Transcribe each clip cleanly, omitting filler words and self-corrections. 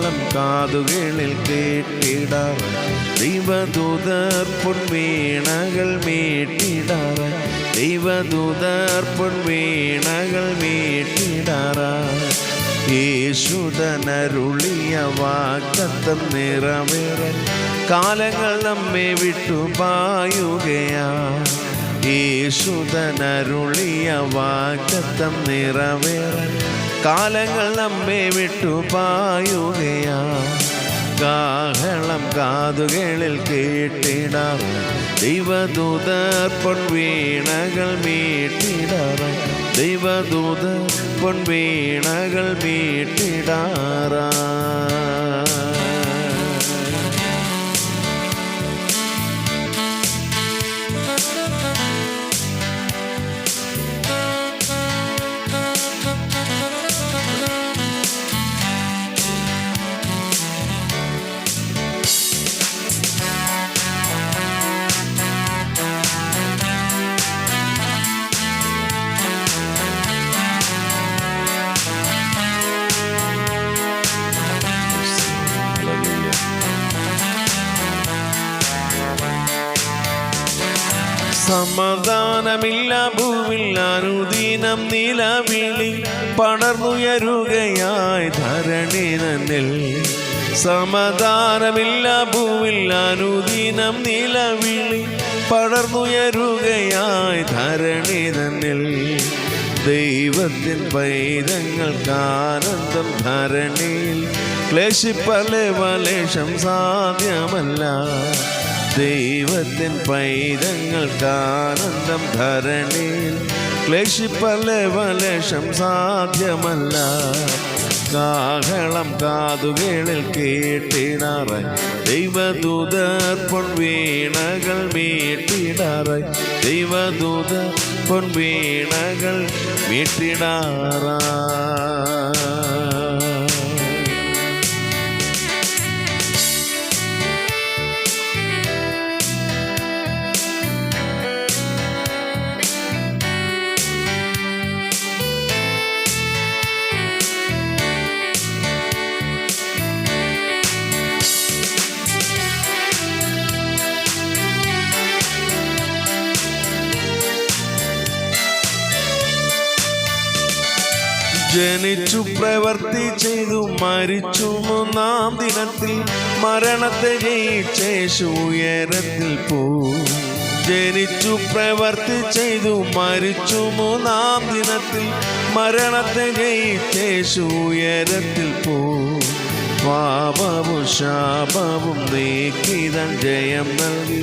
കാഹളം കാതുകളിൽ കേട്ടിടാറായി ദൈവദൂതർ പൊൻവീണകൾ മീട്ടിടാറായി ദൈവദൂതർ പൊൻവീണകൾ മീട്ടിടാറായി യേശുദനരുളിയ വാഗ്ദത്തം നിറവേറാൻ കാലങ്ങൾ നമ്മെ വിട്ടു പായുകയാ യേശുദനരുളിയ വാഗ്ദത്തം നിറവേറാൻ കാലങ്ങൾ നമ്മെ വിട്ടു പായുകയാ കാഹളം കാതുകളിൽ കേട്ടിടാറായി ദൈവദൂതർ പൊൻവീണകൾ മീട്ടിടാറായി ദൈവദൂതർ പൊൻവീണകൾ മീട്ടിടാറായി സമാധാനമില്ല ഭൂവിൽ അനുദിനം നിലവിളി പടർന്നുയരുകയായി ധരണി തന്നിൽ സമാധാനമില്ല ഭൂവിൽ അനുദിനം നിലവിളി പടർന്നുയരുകയായി ധരണി തന്നിൽ ദൈവത്തിൻ പൈതങ്ങൾക്കാനന്ദം ധരണിയിൽ ക്ലേശിപ്പലെ വലേശം സാധ്യമല്ല ദൈവത്തിൻ പൈതങ്ങൾക്കാനന്ദം ധരണിയിൽ ക്ലേശിപ്പലെ വലേശം സാധ്യമല്ല കാഹളം കാതുകളിൽ കേട്ടിടാറായി ദൈവദൂതർ പൊൻവീണകൾ മീട്ടിടാറായി ദൈവദൂതർ പൊൻവീണകൾ മീട്ടിടാറായി ജനിച്ചു പ്രവർത്തി ചെയ്തു മരിച്ചു മൂന്നാം ദിനത്തിൽ മരണത്തെ ജയിച്ചേശു ഉയരത്തിൽ പോ ജനിച്ചു പ്രവർത്തി ചെയ്തു മരിച്ചു മൂന്നാം ദിനത്തിൽ മരണത്തെ ജയിച്ചേശു ഉയരത്തിൽ പോ പാപവും ശാപവും നീക്കിതൻ ജയം നൽകി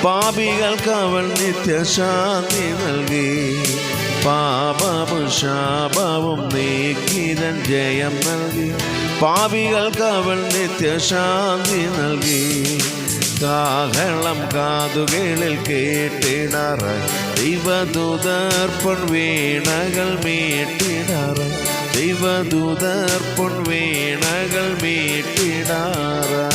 പാപികൾക്ക് അവൻ നിത്യശാന്തി നൽകി പാപവും ശാപവും നീക്കിതൻ ജയം നൽകി പാപികൾക്ക് അവൻ നിത്യശാന്തി നൽകി കാഹളം കാതുകളിൽ കേട്ടിടാറായി ദൈവദൂതർ പൊൻവീണകൾ മീട്ടിടാറായി ദൈവദൂതർ പൊൻവീണകൾ മീട്ടിടാറായി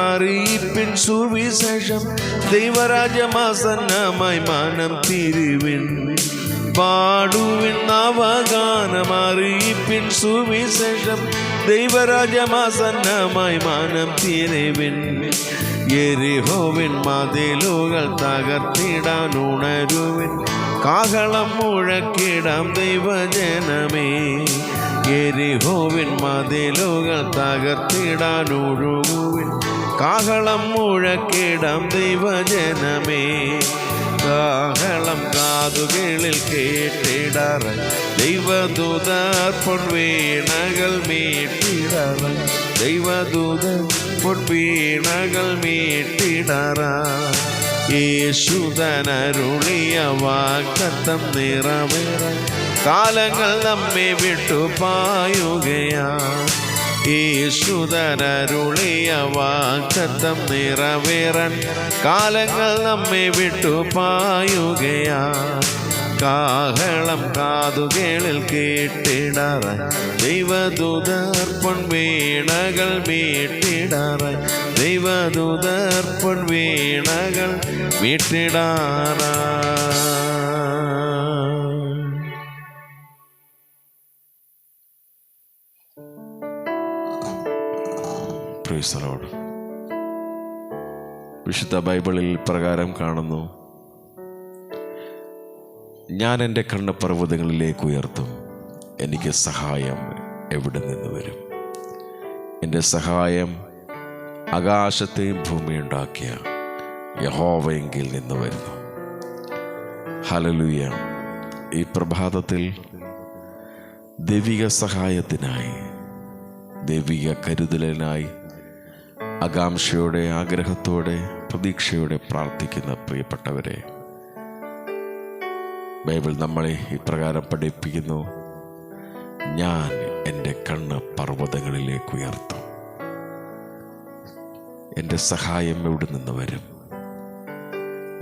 അറിയിപ്പിൻ സുവിശേഷം ദൈവരാജ്യമാസന്നമായി മാനം തിരുവിൻ പാടുവിൻ അവഗാനം അറിയിപ്പിൻ സുവിശേഷം ദൈവരാജ്യമാസന്നമായി മാനം തിരുവിൻ യെരിഹോവിൻ മതിലുകൾ തകർത്തിടാൻ ഉണരുവിൻ കാഹളം മുഴക്കിടാം ദൈവജനമേ യെരിഹോവിൻ മതിലുകൾ തകർത്തിടാൻ ഒഴുകുവിൻ കാഹളം മുഴക്കിടാം ദൈവജനമേ കാഹളം കാതുകളിൽ കേട്ടിടാറായി ദൈവദൂതർ പൊൻവീണകൾ മീട്ടിടാറായി ദൈവദൂതർ പൊൻവീണകൾ മീട്ടിടാറായി യേശുതനരുളിയ വാഗ്ദത്തം നിറവേറാൻ കാലങ്ങൾ നമ്മെ വിട്ടു പായുകയാണ്. യേശുതനരുളിയ വാഗ്ദത്തം നിറവേറാൻ കാലങ്ങൾ നമ്മെ വിട്ടു പായുകയാണ്. കാഹളം കാതുകളിൽ കേട്ടിടാറായി ദൈവദൂതർ പൊൻവീണകൾ മീട്ടിടാറായി ദൈവദൂതർ പൊൻവീണകൾ മീട്ടിടാറായി. Praise the lord. വിശുദ്ധ ബൈബിളിൽ പ്രകാരം കാണുന്നു, ഞാൻ എൻ്റെ കണ്ണ് പർവ്വതങ്ങളിലേക്ക് ഉയർത്തും, എനിക്ക് സഹായം എവിടെ നിന്ന് വരും? എൻ്റെ സഹായം ആകാശത്തെയും ഭൂമിയുണ്ടാക്കിയ യഹോവയെങ്കിൽ നിന്ന് വരുന്നു. ഹല്ലേലൂയ. ഈ പ്രഭാതത്തിൽ ദൈവിക സഹായത്തിനായി, ദൈവിക കരുതലിനായി ആകാംക്ഷയോടെ, ആഗ്രഹത്തോടെ, പ്രതീക്ഷയോടെ പ്രാർത്ഥിക്കുന്ന പ്രിയപ്പെട്ടവരെ, ബൈബിൾ നമ്മളെ ഇപ്രകാരം പഠിപ്പിക്കുന്നു, ഞാൻ എൻ്റെ കണ്ണ് പർവ്വതങ്ങളിലേക്ക് ഉയർത്തും, എൻ്റെ സഹായം എവിടെ നിന്ന് വരും?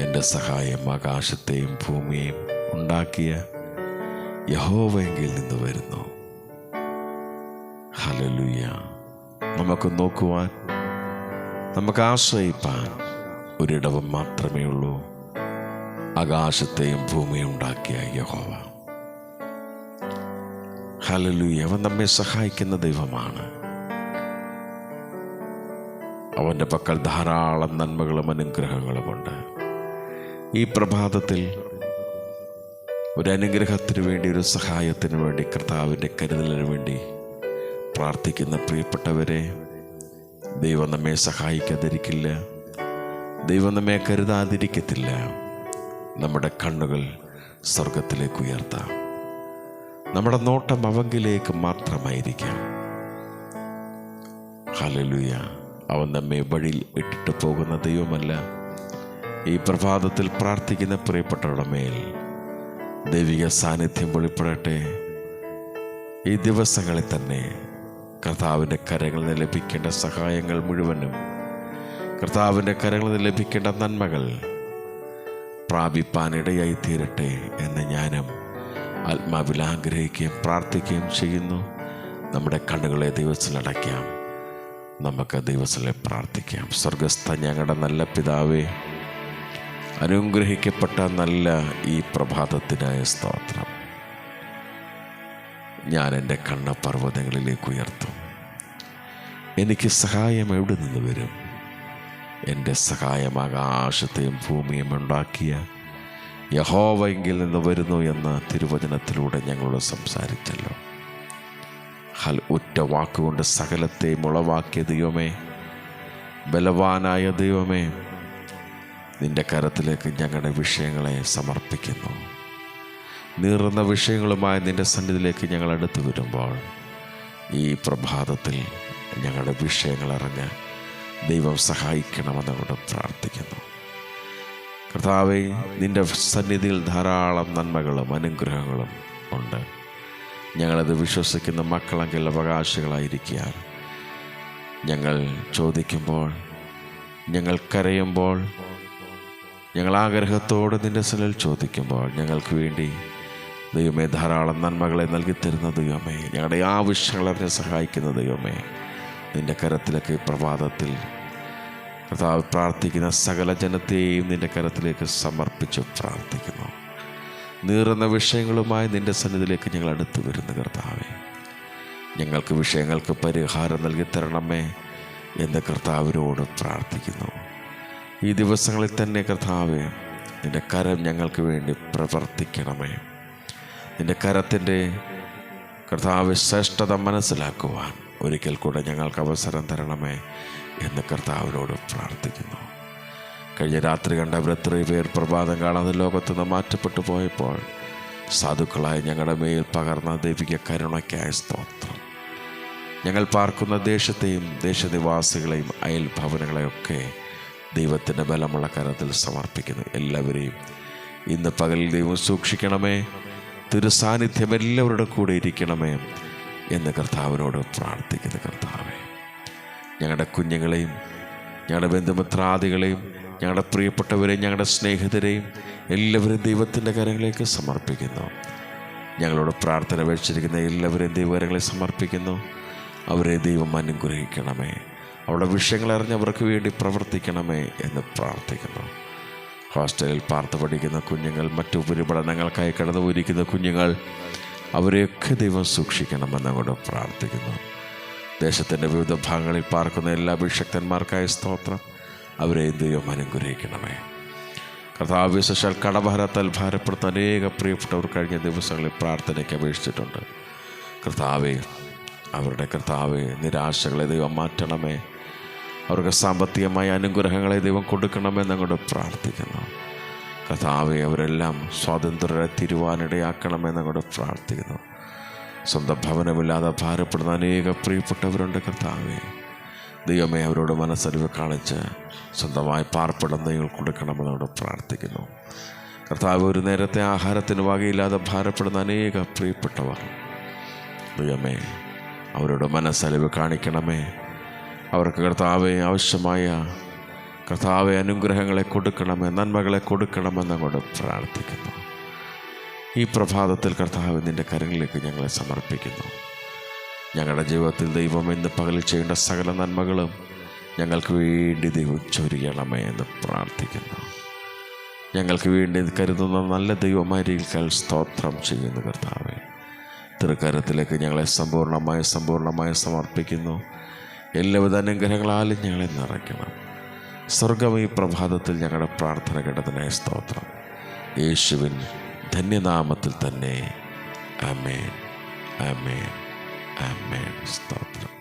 എൻ്റെ സഹായം ആകാശത്തെയും ഭൂമിയെയും ഉണ്ടാക്കിയ യഹോവയെങ്കിൽ നിന്ന് വരുന്നു. ഹല്ലേലൂയ. നമുക്ക് നോക്കുവാൻ, നമുക്ക് ആശ്രയിപ്പാൻ ഒരിടവും മാത്രമേ ഉള്ളൂ, ആകാശത്തെയും ഭൂമിയും ഉണ്ടാക്കിയ യഹോവ. ഹല്ലേലൂയ. അവൻ നമ്മെ സഹായിക്കുന്ന ദൈവമാണ്. അവൻ്റെ പക്കൽ ധാരാളം നന്മകളും അനുഗ്രഹങ്ങളുമുണ്ട്. ഈ പ്രഭാതത്തിൽ ഒരു അനുഗ്രഹത്തിന് വേണ്ടി, ഒരു സഹായത്തിന് വേണ്ടി, കർത്താവിൻ്റെ കരുതലിന് വേണ്ടി പ്രാർത്ഥിക്കുന്ന പ്രിയപ്പെട്ടവരെ, ദൈവം നമ്മെ സഹായിക്കാതിരിക്കില്ല, ദൈവം നമ്മെ കരുതാതിരിക്കത്തില്ല. നമ്മുടെ കണ്ണുകൾ സ്വർഗത്തിലേക്ക് ഉയർത്താം. നമ്മുടെ നോട്ടം അവങ്കിലേക്ക് മാത്രമായിരിക്കാം. ഹല്ലേലൂയ. അവൻ നമ്മെ വഴിയിൽ ഇട്ടിട്ട് പോകുന്ന ദൈവമല്ല. ഈ പ്രഭാതത്തിൽ പ്രാർത്ഥിക്കുന്ന പ്രിയപ്പെട്ടവരുടെ മേൽ ദൈവിക സാന്നിധ്യം വെളിപ്പെടട്ടെ. ഈ ദിവസങ്ങളിൽ തന്നെ കർത്താവിൻ്റെ കരങ്ങളിൽ നിന്ന് ലഭിക്കേണ്ട സഹായങ്ങൾ മുഴുവനും, കർത്താവിൻ്റെ കരങ്ങളിൽ നിന്ന് ലഭിക്കേണ്ട നന്മകൾ പ്രാപിപ്പാനിടയായി തീരട്ടെ എന്ന് ഞാനും ആത്മാവിൽ ആഗ്രഹിക്കുകയും പ്രാർത്ഥിക്കുകയും ചെയ്യുന്നു. നമ്മുടെ കണ്ണുകളെ ദൈവത്തിൽ അടയ്ക്കാം. നമുക്ക് ദൈവത്തിലെ പ്രാർത്ഥിക്കാം. സ്വർഗസ്ഥ ഞങ്ങളുടെ നല്ല പിതാവേ, അനുഗ്രഹിക്കപ്പെട്ട നല്ല ഈ പ്രഭാതത്തിനായ സ്തോത്രം. ഞാൻ എൻ്റെ കണ്ണ് പർവ്വതങ്ങളിലേക്ക് ഉയർത്തും, എനിക്ക് സഹായം എവിടെ നിന്ന് വരും? എൻ്റെ സഹായം ആകാശത്തെയും ഭൂമിയും ഉണ്ടാക്കിയ യഹോവയെങ്കിൽ നിന്ന് വരുന്നു എന്ന തിരുവചനത്തിലൂടെ ഞങ്ങളോട് സംസാരിച്ചല്ലോ. ഒറ്റ വാക്കുകൊണ്ട് സകലത്തെയും ഉളവാക്കിയ ദൈവമേ, ബലവാനായ ദൈവമേ, നിൻ്റെ കരത്തിലേക്ക് ഞങ്ങളുടെ വിഷയങ്ങളെ സമർപ്പിക്കുന്നു. നീറുന്ന വിഷയങ്ങളുമായി നിൻ്റെ സന്നിധിയിലേക്ക് ഞങ്ങൾ അടുത്ത് വരുമ്പോൾ ഈ പ്രഭാതത്തിൽ ഞങ്ങളുടെ വിഷയങ്ങളറിഞ്ഞ് ദൈവം സഹായിക്കണമെന്നോട് പ്രാർത്ഥിക്കുന്നു. കർത്താവേ, നിൻ്റെ സന്നിധിയിൽ ധാരാളം നന്മകളും അനുഗ്രഹങ്ങളും ഉണ്ട്. ഞങ്ങളത് വിശ്വസിക്കുന്ന മക്കളെങ്കിൽ അവകാശികളായിരിക്കാൻ ഞങ്ങൾ ചോദിക്കുമ്പോൾ, ഞങ്ങൾ കരയുമ്പോൾ, ഞങ്ങൾ ആഗ്രഹത്തോടെ നിൻ്റെ സന്നിധിയിൽ ചോദിക്കുമ്പോൾ ഞങ്ങൾക്ക് വേണ്ടി ദൈവമേ ധാരാളം നന്മകളെ നൽകിത്തരുന്ന ദൈവമേ, ഞങ്ങളുടെ ആവശ്യങ്ങളെ സഹായിക്കുന്ന ദൈവമേ, നിൻ്റെ കരത്തിലേക്ക് പ്രഭാതത്തിൽ കർത്താവ് പ്രാർത്ഥിക്കുന്ന സകല ജനത്തെയും നിൻ്റെ കരത്തിലേക്ക് സമർപ്പിച്ച് പ്രാർത്ഥിക്കുന്നു. നീറുന്ന വിഷയങ്ങളുമായി നിൻ്റെ സന്നിധിയിലേക്ക് ഞങ്ങൾ അടുത്ത് വരുന്ന കർത്താവേ, ഞങ്ങൾക്ക് വിഷയങ്ങൾക്ക് പരിഹാരം നൽകിത്തരണമേ എന്ന് കർത്താവിനോട് പ്രാർത്ഥിക്കുന്നു. ഈ ദിവസങ്ങളിൽ തന്നെ കർത്താവേ, നിൻ്റെ കരം ഞങ്ങൾക്ക് വേണ്ടി പ്രവർത്തിക്കണമേ. നിൻ്റെ കരത്തിൻ്റെ കർത്താവ് ശ്രേഷ്ഠത മനസ്സിലാക്കുവാൻ ഒരിക്കൽ കൂടെ ഞങ്ങൾക്ക് അവസരം തരണമേ എന്ന് കർത്താവിനോട് പ്രാർത്ഥിക്കുന്നു. കഴിഞ്ഞ രാത്രി കണ്ട എത്രയോ പേർ പ്രഭാതം കാണാതെ ലോകത്തു നിന്ന് മാറ്റപ്പെട്ടു പോയപ്പോൾ സാധുക്കളായി ഞങ്ങളുടെ മേൽ പകർന്ന ദൈവിക കരുണയ്ക്കായ സ്തോത്രം. ഞങ്ങൾ പാർക്കുന്ന ദേശത്തെയും ദേശനിവാസികളെയും അയൽഭവനങ്ങളെയൊക്കെ ദൈവത്തിൻ്റെ ബലമുള്ള കരത്തിൽ സമർപ്പിക്കുന്നു. എല്ലാവരെയും ഇന്ന് പകലിൽ ദൈവം സൂക്ഷിക്കണമേ, തിരുസാന്നിധ്യം എല്ലാവരുടെ കൂടെ ഇരിക്കണമേ എന്ന് കർത്താവിനോട് പ്രാർത്ഥിക്കുന്നു. കർത്താവേ, ഞങ്ങളുടെ കുഞ്ഞുങ്ങളെയും ഞങ്ങളുടെ ബന്ധുമിത്രാദികളെയും ഞങ്ങളുടെ പ്രിയപ്പെട്ടവരെയും ഞങ്ങളുടെ സ്നേഹിതരെയും എല്ലാവരും ദൈവത്തിൻ്റെ കരങ്ങളിലേക്ക് സമർപ്പിക്കുന്നു. ഞങ്ങളോട് പ്രാർത്ഥന വെച്ചിരിക്കുന്ന എല്ലാവരെയും ദൈവകരങ്ങളെ സമർപ്പിക്കുന്നു. അവരെ ദൈവം അനുഗ്രഹിക്കണമേ, അവരുടെ വിഷയങ്ങൾ അറിഞ്ഞ് അവർക്ക് വേണ്ടി പ്രവർത്തിക്കണമേ എന്ന് പ്രാർത്ഥിക്കുന്നു. ഹോസ്റ്റലിൽ പാർത്ത് പഠിക്കുന്ന കുഞ്ഞുങ്ങൾ, മറ്റു ഉപരിപഠനങ്ങൾക്കായി കടന്നു പോയിരിക്കുന്ന കുഞ്ഞുങ്ങൾ, അവരെയൊക്കെ ദൈവം സൂക്ഷിക്കണമെന്ന് അങ്ങോട്ട് പ്രാർത്ഥിക്കുന്നു. ദേശത്തിൻ്റെ വിവിധ ഭാഗങ്ങളിൽ പാർക്കുന്ന എല്ലാ അഭിഷക്തന്മാർക്കായി സ്തോത്രം. അവരെ ദൈവം അനുഗ്രഹിക്കണമേ. കർത്താവ്, വിശേഷാൽ കടഭാരത്താൽ ഭാരപ്പെടുത്ത അനേക പ്രിയപ്പെട്ടവർ കഴിഞ്ഞ ദിവസങ്ങളിൽ പ്രാർത്ഥനയ്ക്ക് അപേക്ഷിച്ചിട്ടുണ്ട്. കർത്താവെ നിരാശകളെ ദൈവം മാറ്റണമേ, അവർക്ക് സാമ്പത്തികമായ അനുഗ്രഹങ്ങളെ ദൈവം കൊടുക്കണമെന്ന് അങ്ങോട്ട് പ്രാർത്ഥിക്കുന്നു. കർത്താവെ, അവരെല്ലാം സ്വാതന്ത്ര്യരെ തിരുവാനിടയാക്കണമെന്ന് അങ്ങോട്ട് പ്രാർത്ഥിക്കുന്നു. സ്വന്തം ഭവനമില്ലാതെ ഭാരപ്പെടുന്ന അനേക പ്രിയപ്പെട്ടവരുണ്ട്. കർത്താവെ, ദൈവമേ, അവരോട് മനസ്സറിവ് കാണിച്ച് സ്വന്തമായി പാർപ്പിടം നിങ്ങൾ കൊടുക്കണമെന്നോട് പ്രാർത്ഥിക്കുന്നു. കർത്താവ്, ഒരു നേരത്തെ ആഹാരത്തിന് വകയില്ലാതെ ഭാരപ്പെടുന്ന അനേക പ്രിയപ്പെട്ടവർ, ദൈവമേ, അവരോട് മനസ്സറിവ് കാണിക്കണമേ. അവർക്ക് ആവശ്യമായ അനുഗ്രഹങ്ങളെ കൊടുക്കണമേ, നന്മകളെ കൊടുക്കണമെന്ന് അങ്ങോട്ട് പ്രാർത്ഥിക്കുന്നു. ഈ പ്രഭാതത്തിൽ കർത്താവ്, നിൻ്റെ കരങ്ങളിലേക്ക് ഞങ്ങളെ സമർപ്പിക്കുന്നു. ഞങ്ങളുടെ ജീവിതത്തിൽ ദൈവം ഇന്ന് പകലിൽ ചെയ്യേണ്ട സകല നന്മകളും ഞങ്ങൾക്ക് വേണ്ടി ദൈവം ചൊരിയണമേ എന്ന് പ്രാർത്ഥിക്കുന്നു. ഞങ്ങൾക്ക് വേണ്ടി കരുതുന്ന നല്ല ദൈവമായിരിക്കാൻ സ്തോത്രം ചെയ്യുന്നു. കർത്താവേ, തൃക്കരത്തിലേക്ക് ഞങ്ങളെ സമ്പൂർണ്ണമായി സമർപ്പിക്കുന്നു. എല്ലാവിധ അനുഗ്രഹങ്ങളാലും ഞങ്ങളെ നിറയ്ക്കണം. സ്വർഗം ഈ പ്രഭാതത്തിൽ ഞങ്ങളുടെ പ്രാർത്ഥന കേട്ടതിനായി സ്തോത്രം. യേശുവിൻ ധന്യനാമത്തിൽ തന്നെ. ആമേൻ, ആമേൻ, ആമേൻ. സ്തോത്രം.